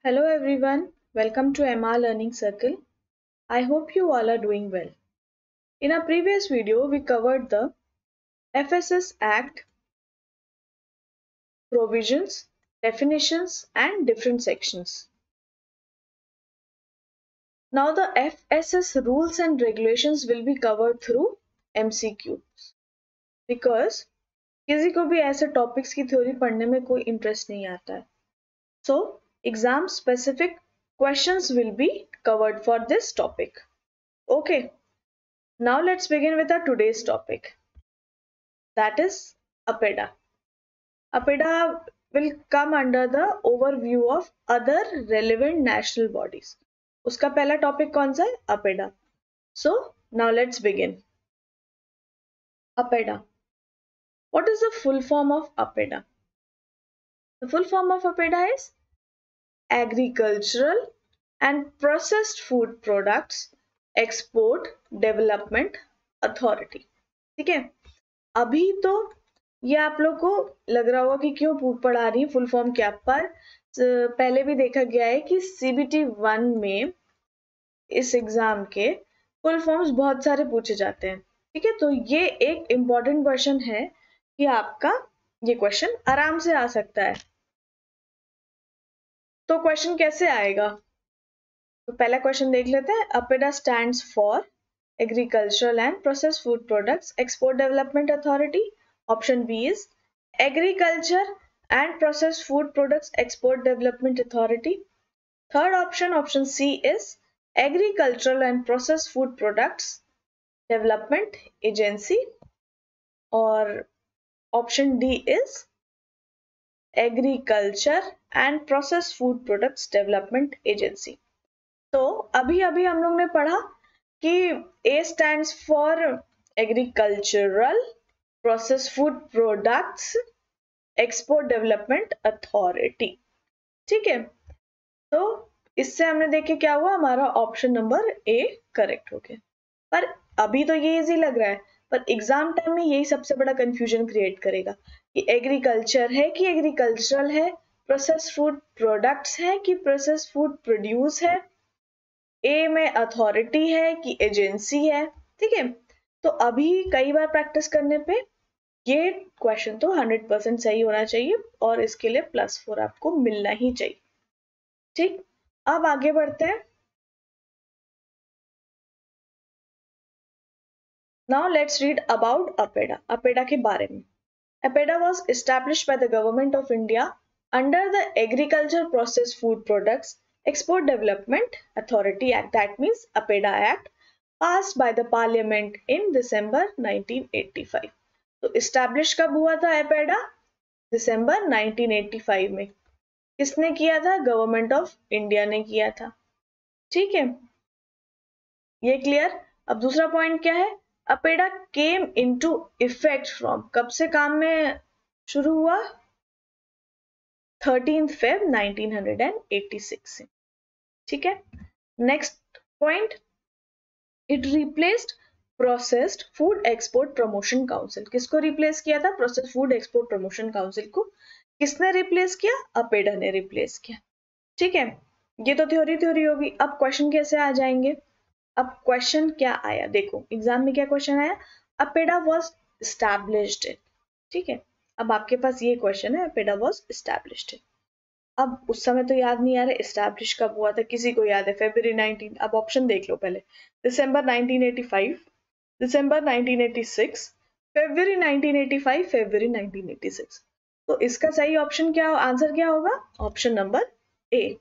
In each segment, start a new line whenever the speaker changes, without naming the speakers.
Hello everyone, welcome to MR Learning Circle. I hope you all are doing well. In our previous video, we covered the FSS Act, provisions, definitions, and different sections. Now the FSS rules and regulations will be covered through MCQs because किसी को भी ऐसे topics की theory पढ़ने में कोई interest नहीं आता है. So, exam specific questions will be covered for this topic. Okay. Now let's begin with our today's topic, that is APEDA. APEDA will come under the overview of other relevant national bodies. उसका पहला topic कौन सा है? APEDA. So now let's begin. APEDA. What is the full form of APEDA? The full form of APEDA is Agricultural and Processed Food Products Export Development Authority. ठीक है, अभी तो ये आप लोग को लग रहा होगा कि क्यों पढ़ा रही फुल फॉर्म क्या, पर पहले भी देखा गया है कि CBT 1 में इस एग्जाम के फुल फॉर्म्स बहुत सारे पूछे जाते हैं. ठीक है, तो ये एक इम्पॉर्टेंट क्वेश्चन है कि आपका ये क्वेश्चन आराम से आ सकता है. तो क्वेश्चन कैसे आएगा, तो पहला क्वेश्चन देख लेते हैं. APEDA stands for agricultural and processed food products export development authority. Option B is Agriculture and Processed Food Products Export Development Authority. Third option, option C is Agricultural and Processed Food Products Development Agency. Or option D is Agriculture and Processed Food Products Development Agency. तो अभी हम लोग ने पढ़ा कि A stands for Agricultural Processed Food Products Export Development Authority. ठीक है, तो इससे हमने देखे क्या हुआ, हमारा ऑप्शन नंबर ए करेक्ट हो गया. पर अभी तो ये इजी लग रहा है, पर एग्जाम टाइम में यही सबसे बड़ा कंफ्यूजन क्रिएट करेगा कि एग्रीकल्चर है कि एग्रीकल्चरल है, प्रोसेस्ड फूड प्रोडक्ट्स है कि प्रोसेस्ड फूड प्रोड्यूस है, ए में अथॉरिटी है कि एजेंसी है. ठीक है, तो अभी कई बार प्रैक्टिस करने पे ये क्वेश्चन तो 100% सही होना चाहिए और इसके लिए +4 आपको मिलना ही चाहिए. ठीक, अब आगे बढ़ते हैं. Now let's read about APEDA. APEDA के बारे में. APEDA was established by the government of India under the Agriculture Processed Food Products Export Development Authority Act. That means APEDA Act passed by the Parliament in December 1985. तो establish कब हुआ था APEDA? दिसंबर 1985 में. किसने किया था? गवर्नमेंट ऑफ इंडिया ने किया था. ठीक है, ये क्लियर. अब दूसरा पॉइंट क्या है? APEDA came into effect from, कब से काम में शुरू हुआ? 13 Feb 1986 से. ठीक है, next point, it replaced processed food export promotion council. किसको रिप्लेस किया था? Processed food export promotion council को. किसने रिप्लेस किया? APEDA ने रिप्लेस किया. ठीक है, ये तो थ्योरी होगी. अब क्वेश्चन कैसे आ जाएंगे? अब क्वेश्चन क्या आया देखो, एग्जाम में क्या क्वेश्चन आया? APEDA was established. ठीक है, अब आपके पास ये क्वेश्चन है, APEDA was established. अब उस समय तो याद नहीं आ रहा एस्टैब्लिश कब हुआ था, किसी को याद है? February 19. अब ऑप्शन देख लो पहले. दिसंबर 1985, दिसंबर 1986, February 1985, February 1986. तो इसका सही ऑप्शन क्या, आंसर क्या होगा? ऑप्शन नंबर ए.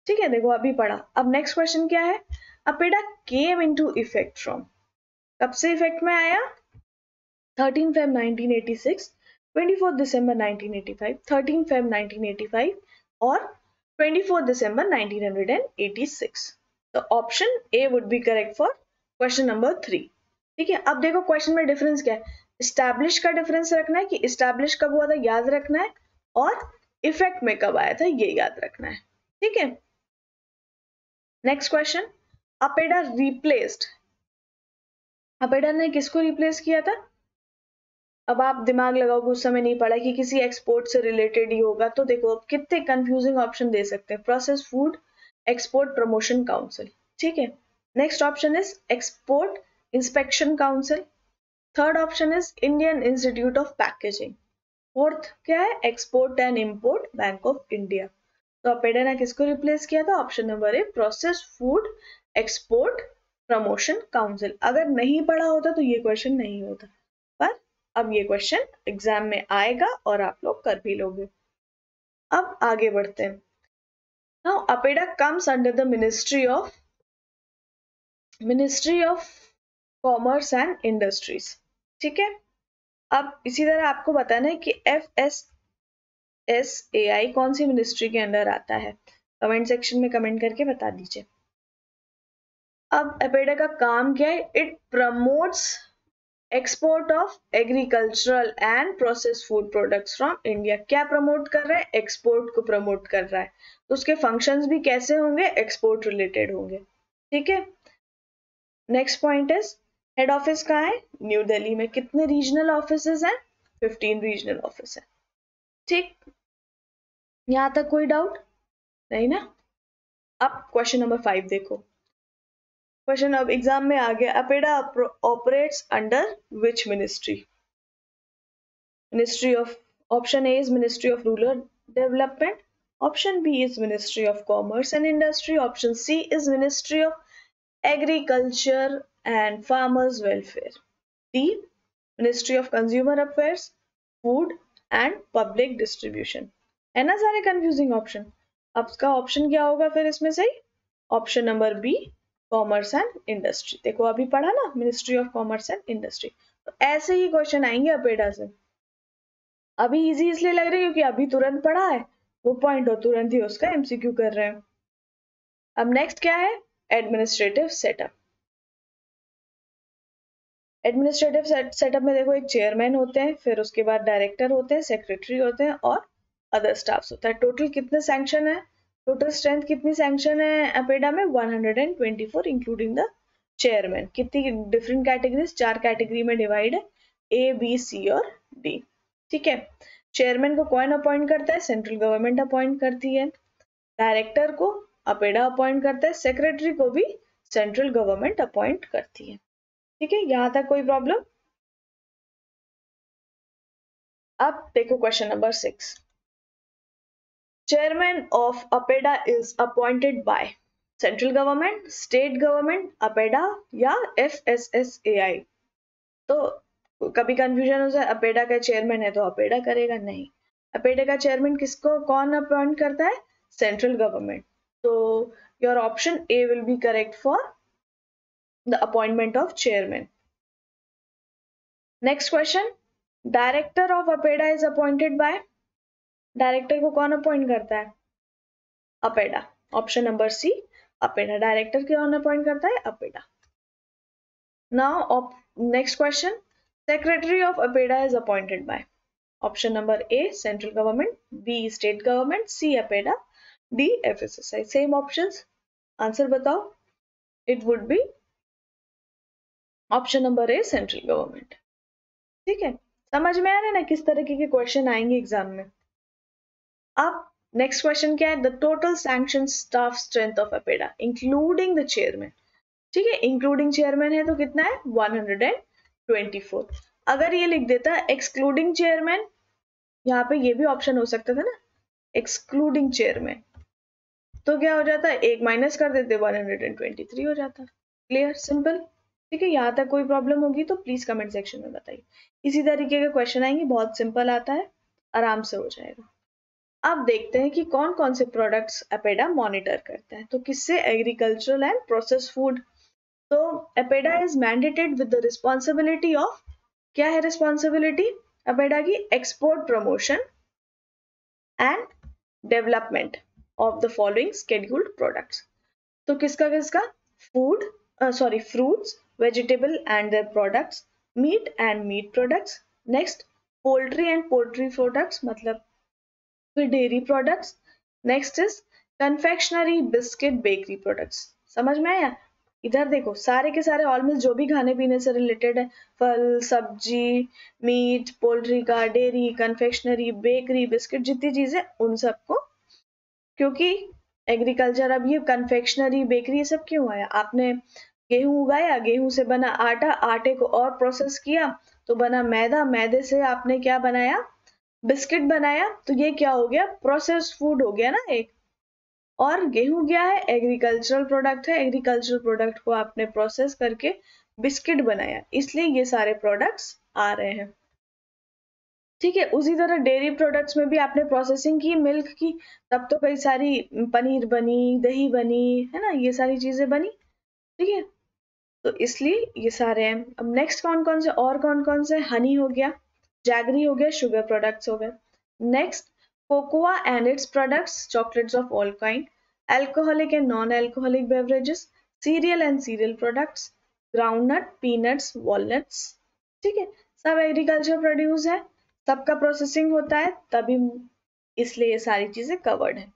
ठीक है, देखो अभी पढ़ा. अब नेक्स्ट क्वेश्चन क्या है? APEDA came into effect from, कब से इफेक्ट में आया? 13 Feb 1986, 24 December 1985, 13 Feb 1985 और 24 December 1986. तो option A would be correct for question number 3. ठीक है, अब देखो क्वेश्चन में डिफरेंस क्या है. इस्टेब्लिश का डिफरेंस रखना है कि इस्टेब्लिश कब हुआ था याद रखना है, और इफेक्ट में कब आया था ये याद रखना है. ठीक है, next question, APEDA replaced. APEDA ने किसको रिप्लेस किया था? अब आप दिमाग लगाओगे, उस समय नहीं पढ़ा कि किसी एक्सपोर्ट से रिलेटेड ही होगा, तो देखो अब कितने कंफ्यूजिंग ऑप्शन दे सकते हैं। Process food export promotion council, ठीक है। Next option is export inspection council. Third option is Indian institute of packaging. Fourth क्या है, export and import bank of India. तो अपेडा ने किसको रिप्लेस किया था, option number a process food export promotion council. अगर नहीं पढ़ा होता तो ये क्वेश्चन नहीं होता, पर अब ये क्वेश्चन एग्जाम में आएगा और आप लोग कर भी लोगे। अब आगे बढ़ते हैं। Now APEDA comes under the ministry of commerce and industries, ठीक है। अब इसी तरह आपको बताना है कि FSSAI कौन सी मिनिस्ट्री के अंडर आता है, कमेंट सेक्शन में कमेंट करके बता दीजिए। अब अपेडा का काम क्या है, it promotes export of agricultural and process food products from India. क्या प्रमोट कर रहा है, एक्सपोर्ट को प्रमोट कर रहा है, तो उसके फंक्शंस भी कैसे होंगे, एक्सपोर्ट रिलेटेड होंगे, ठीक है। Next point is head office कहाँ है, न्यू दिल्ली में। कितने रीजनल ऑफिसेज हैं, 15 रीजनल ऑफिस है, ठीक। यहां तक कोई डाउट नहीं ना। अब क्वेश्चन नंबर 5 देखो। क्वेश्चन अब एग्जाम में आ गया, APEDA operates under which ministry. Ministry of, option a is ministry of rural development, option b is ministry of commerce and industry, option c is ministry of agriculture and farmers welfare, d ministry of consumer affairs, food and public distribution. है ना सारे confusing option. अब इसका option क्या होगा फिर इसमें से, option number B commerce and industry. देखो अभी पढ़ा ना, ministry of commerce and industry. तो ऐसे ही क्वेश्चन आएंगे अपेडा से। अभी इजी इसलिए लग रही है क्योंकि अभी तुरंत पढ़ा है वो पॉइंट और तुरंत ही उसका एमसीक्यू कर रहे हैं। अब नेक्स्ट क्या है, एडमिनिस्ट्रेटिव सेटअप। एडमिनिस्ट्रेटिव सेटअप में देखो एक चेयरमैन होते हैं, फिर उसके बाद डायरेक्टर होते हैं, सेक्रेटरी होते हैं और अदर स्टाफ्स होता है। टोटल कितने सैंक्शन है, टोटल स्ट्रेंथ कितनी सैंक्शन है अपेडा में, 124 इंक्लूडिंग द चेयरमैन। कितनी डिफरेंट कैटेगरीज, 4 कैटेगरी में डिवाइड है, ए बी सी और डी, ठीक है। चेयरमैन को कौन अपॉइंट करता है, सेंट्रल गवर्नमेंट अपॉइंट करती है। डायरेक्टर को अपेडा अपॉइंट करता है, सेक्रेटरी को भी सेंट्रल गवर्नमेंट अपॉइंट करती है, ठीक है। यहां तक कोई प्रॉब्लम। अब देखो question number 6। Chairman of APEDA is appointed by central government, state government, APEDA या FSSAI। तो कभी कंफ्यूजन हो जाए, अपेडा का चेयरमैन है तो अपेडा करेगा, नहीं। अपेडा का चेयरमैन किसको कौन अपॉइंट करता है, सेंट्रल गवर्नमेंट। तो your option A will be correct for the appointment of chairman. Next question, director of APEDA is appointed by, director को कौन अपॉइंट करता है, APEDA. Option number C APEDA, director कौन अपॉइंट करता है, APEDA. Now next question, secretary of APEDA is appointed by, option number A central government, B state government, C APEDA, D FSSAI। Same options, answer बताओ। It would be option number A central government, ठीक है। समझ में आ रहा है ना किस तरीके के क्वेश्चन आएंगे एग्जाम में। अब नेक्स्ट क्वेश्चन क्या है, the total sanction staff strength of APEDA including the chairman, ठीक है। इंक्लूडिंग चेयरमैन है तो कितना है, 124। अगर ये लिख देता एक्सक्लूडिंग चेयरमैन, यहाँ पे ये भी ऑप्शन हो सकता था ना, एक्सक्लूडिंग चेयरमैन, तो क्या हो जाता है, एक माइनस कर देते 123 हो जाता। क्लियर, सिंपल, ठीक है। यहाँ तक कोई प्रॉब्लम होगी तो प्लीज कमेंट सेक्शन में बताइए। इसी तरीके के क्वेश्चन आएंगे, बहुत सिंपल आता है, आराम से हो जाएगा। अब देखते हैं कि कौन कौन से प्रोडक्ट्स अपेडा मॉनिटर करता है। तो किससे, एग्रीकल्चरल एंड प्रोसेस फूड। तो APEDA is mandated with the responsibility of, क्या है रिस्पॉन्सिबिलिटी अपेडा की, export promotion and development of the following scheduled products. तो किसका किसका, food sorry fruits, vegetable and their products, meat and meat products, next poultry and poultry products, मतलब फिर dairy products, next is confectionery, biscuit, bakery products. समझ में आया। इधर देखो सारे के सारे ऑलमोस्ट जो भी खाने पीने से रिलेटेड है, फल सब्जी, मीट, पोल्ट्री का, डेयरी, कन्फेक्शनरी, बेकरी, बिस्किट, जितनी चीजें उन सबको, क्योंकि एग्रीकल्चर, अब ये कन्फेक्शनरी, बेकरी, ये सब क्यों आया? आपने गेहूं उगाया, गेहूं से बना आटा, आटे को और प्रोसेस किया तो बना मैदा, मैदे से आपने क्या बनाया? बिस्किट बनाया। तो ये क्या हो गया? प्रोसेस्ड फूड हो गया ना एक। और गेहूं क्या है? एग्रीकल्चरल प्रोडक्ट है। एग्रीकल्चरल प्रोडक्ट को आपने प्रोसेस करके बिस्किट बनाया, इसलिए ये सारे प्रोडक्ट्स आ रहे हैं। ठीक है, उसी तरह डेयरी प्रोडक्ट्स में भी आपने प्रोसेसिंग की मिल्क की, तब तो कई सारी पनीर बनी, दही बनी, है ना, ये सारी चीजें बनी। ठीक है, तो इसलिए ये सारे हैं। अब नेक्स्ट कौन कौन से, और कौन कौन से? हनी हो गया, जैगरी हो गया, शुगर प्रोडक्ट्स हो गए। Next cocoa and its products, chocolates of all kind, alcoholic and non alcoholic beverages, serial and serial products, groundnut, peanuts, walnuts. ठीक है, सब एग्रीकल्चर प्रोड्यूस है, सबका प्रोसेसिंग होता है, तभी इसलिए ये सारी चीजें कवर्ड है।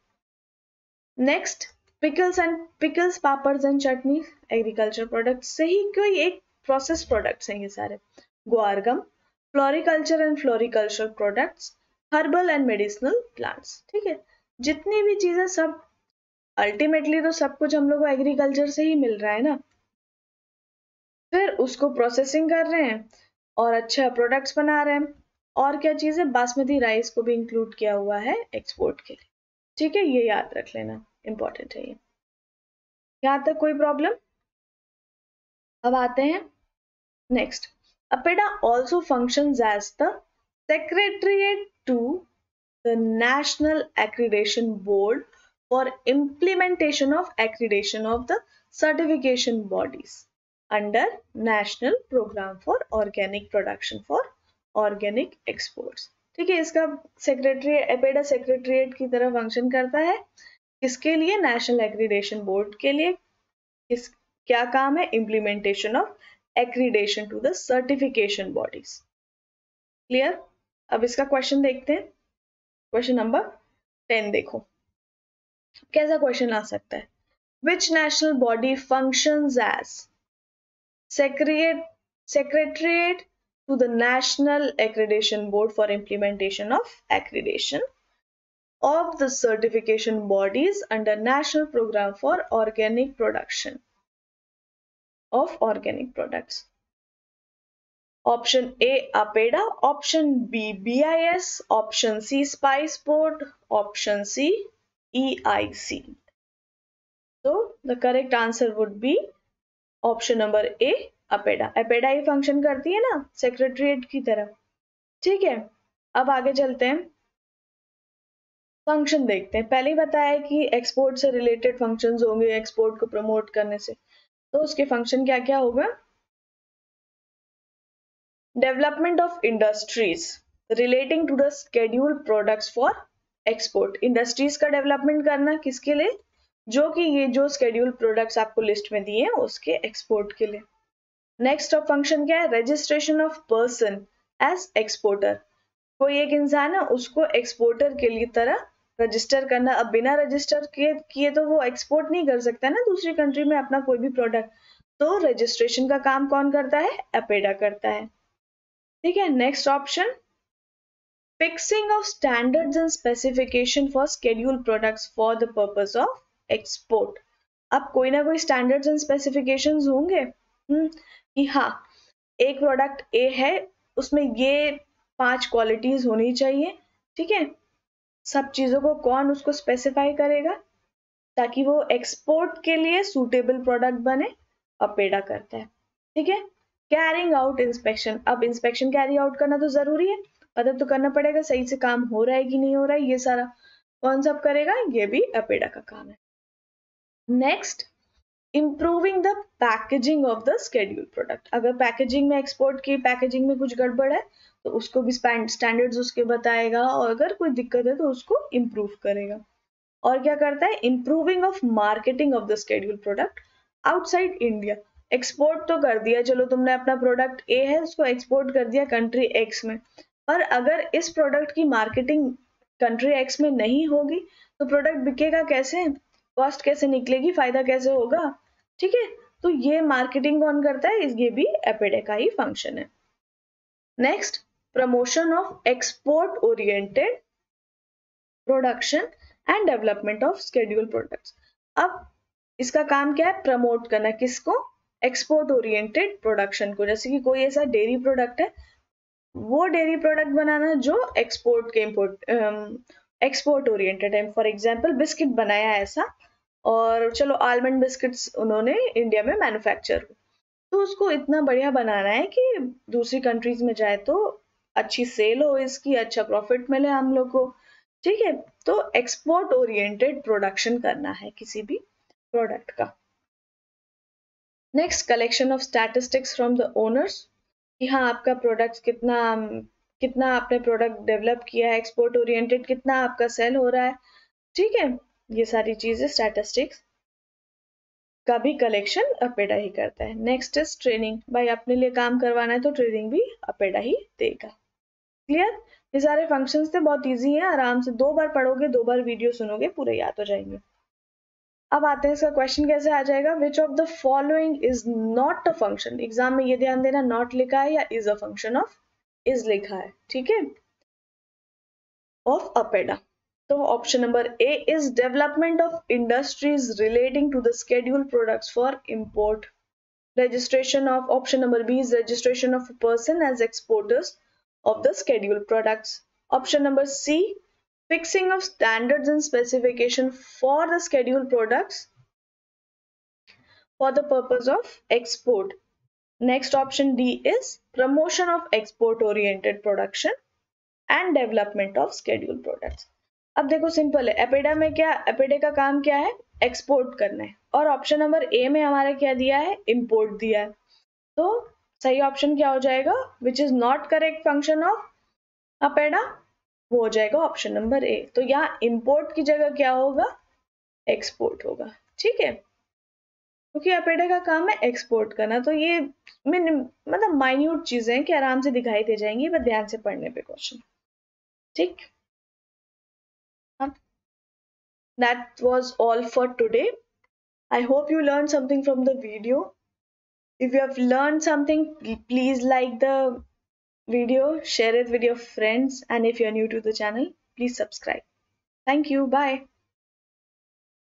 Next pickles, papad and chutney, agriculture products से ही कोई एक प्रोसेस प्रोडक्ट्स हैं ये सारे। Guar gum, floriculture and floriculture products, herbal and medicinal plants. ठीक है, जितनी भी चीजें सब अल्टीमेटली तो सब कुछ हम लोग को एग्रीकल्चर से ही मिल रहा है ना, फिर उसको प्रोसेसिंग कर रहे हैं और अच्छा प्रोडक्ट्स बना रहे हैं। और क्या चीज है? बासमती राइस को भी इंक्लूड किया हुआ है एक्सपोर्ट के लिए। ठीक है, ये याद रख लेना, इंपॉर्टेंट है ये। यहां तक कोई प्रॉब्लम? अब आते हैं next. APEDA also functions as the secretariat to the national accreditation board for implementation of accreditation of the certification bodies under national programme for organic production for organic exports. ठीक है, इसका सेक्रेटरी एपेडा सेक्रेटरीट की तरह function करता है। किसके लिए? National accreditation board के लिए। क्या काम है? Implementation of accreditation to the certification bodies. Clear? अब इसका क्वेश्चन देखते हैं। क्वेश्चन नंबर 10 देखो, कैसा क्वेश्चन आ सकता है? Which national body functions as secretariat to the National Accreditation Board for implementation of accreditation of the certification bodies under National Program for Organic Production of Organic Products? Option A, APEDA. Option B, BIS. Option C, Spice Board. Option C, EIC. So the correct answer would be option number A, APEDA. APEDA he function करती है ना secretariat की तरह। ठीक है, अब आगे चलते हैं, फंक्शन देखते हैं। पहले ही बताया कि एक्सपोर्ट से रिलेटेड फंक्शंस होंगे एक्सपोर्ट को प्रमोट करने से, तो उसके फंक्शन क्या क्या होगा? Development of industries relating to the scheduled products for export. Industries का डेवलपमेंट करना किसके लिए? जो कि ये जो शेड्यूल्ड प्रोडक्ट्स आपको लिस्ट में दिए हैं उसके एक्सपोर्ट के लिए। नेक्स्ट ऑफ फंक्शन क्या है? Registration of person as exporter. कोई एक इंसान है उसको एक्सपोर्टर के लिए तरह रजिस्टर करना। अब बिना रजिस्टर किए तो वो एक्सपोर्ट नहीं कर सकता ना दूसरी कंट्री में अपना कोई भी प्रोडक्ट, तो रजिस्ट्रेशन का काम कौन करता है? अपेडा करता है। ठीक है, next option, fixing of standards and specification for scheduled products for the purpose of export. अब कोई ना कोई स्टैंडर्ड्स एंड स्पेसिफिकेशंस होंगे कि हाँ एक प्रोडक्ट ए है उसमें ये 5 क्वालिटीज होनी चाहिए। ठीक है, सब चीजों को कौन उसको स्पेसिफाई करेगा ताकि वो एक्सपोर्ट के लिए सूटेबल प्रोडक्ट बने? अपेडा करता है। ठीक है, कैरिंग आउट इंस्पेक्शन। अब इंस्पेक्शन कैरी आउट करना तो जरूरी है, पता तो करना पड़ेगा सही से काम हो रहा है कि नहीं हो रहा है, ये सारा कौन सब करेगा? ये भी अपेडा का काम है। Next, improving the packaging of the schedule product. अगर पैकेजिंग में एक्सपोर्ट की पैकेजिंग में कुछ गड़बड़ है तो उसको भी स्टैंडर्ड्स उसके बताएगा और अगर कोई दिक्कत है तो उसको इम्प्रूव करेगा। और क्या करता है? Improving of marketing of the schedule product outside India. Export तो कर दिया, चलो तुमने अपना प्रोडक्ट ए है उसको एक्सपोर्ट कर दिया कंट्री एक्स में, पर अगर इस प्रोडक्ट की मार्केटिंग कंट्री एक्स में नहीं होगी तो प्रोडक्ट बिकेगा कैसे? कॉस्ट कैसे निकलेगी? फायदा कैसे होगा? ठीक है, तो ये मार्केटिंग कौन करता है, ये भी एपेडा का ही फंक्शन है। Next, promotion of export oriented production and development of schedule products. अब इसका काम क्या है, प्रमोट करना, किसको, एक्सपोर्ट ओरिएंटेड प्रोडक्शन को। जैसे कि कोई ऐसा डेयरी प्रोडक्ट है, वो डेयरी प्रोडक्ट बनाना जो एक्सपोर्ट के एक्सपोर्ट ओरिएंटेड है। फॉर एग्जांपल बिस्किट बनाया ऐसा, और चलो आलमंड बिस्किट्स उन्होंने इंडिया में मैन्युफैक्चर, तो उसको इतना बढ़िया बनाना है कि दूसरी कंट्रीज में जाए तो अच्छी सेल हो इसकी, अच्छा प्रॉफिट मिले हम लोग को, ठीक है। तो एक्सपोर्ट ओरिएंटेड प्रोडक्शन करना है किसी भी प्रोडक्ट का। Next, collection of statistics from the owners, कि हाँ आपका प्रोडक्ट कितना आपने प्रोडक्ट डेवलप किया है, एक्सपोर्ट ओरिएंटेड कितना आपका सेल हो रहा है, ठीक है। ये सारी चीजें स्टैटिस्टिक्स का भी कलेक्शन अपेडा ही करता है। नेक्स्ट इज ट्रेनिंग, भाई अपने लिए काम करवाना है तो ट्रेनिंग भी अपेडा ही देगा। क्लियर, ये सारे फंक्शंस थे, बहुत इजी हैं, आराम से 2 बार पढ़ोगे, 2 बार वीडियो सुनोगे, पूरे याद हो जाएंगे। अब आते हैं इसका क्वेश्चन कैसे आ जाएगा, which of the following is not a function. Exam में ये ध्यान देना, नॉट लिखा है या is a function of is लिखा है, ठीक है, ऑफ अपेडा। तो option number A is development of industries relating to the schedule products for import. Registration of option number B is registration of a person as exporters of the scheduled products. Option number C, fixing of standards and specification for the scheduled products for the purpose of export. Next option D is promotion of export oriented production and development of scheduled products. अब देखो simple है, APEDA में क्या, APEDA का काम क्या है, export करना है, और ऑप्शन नंबर ए में हमारा क्या दिया है, इंपोर्ट दिया है। तो सही ऑप्शन क्या हो जाएगा, which is not correct function of APEDA, वो हो जाएगा ऑप्शन नंबर ए। तो यहाँ इंपोर्ट की जगह क्या होगा, एक्सपोर्ट होगा, ठीक है, क्योंकि अपेडा का काम है एक्सपोर्ट करना। तो ये मतलब माइन्यूट चीजें हैं कि आराम से दिखाई दे जाएंगी, बस ध्यान से पढ़ने पे क्वेश्चन, ठीक। That was all for today. I hope you learned something from the video. If you have learned something, please like the video, share it with your friends, and if you're new to the channel, please subscribe. Thank you. Bye.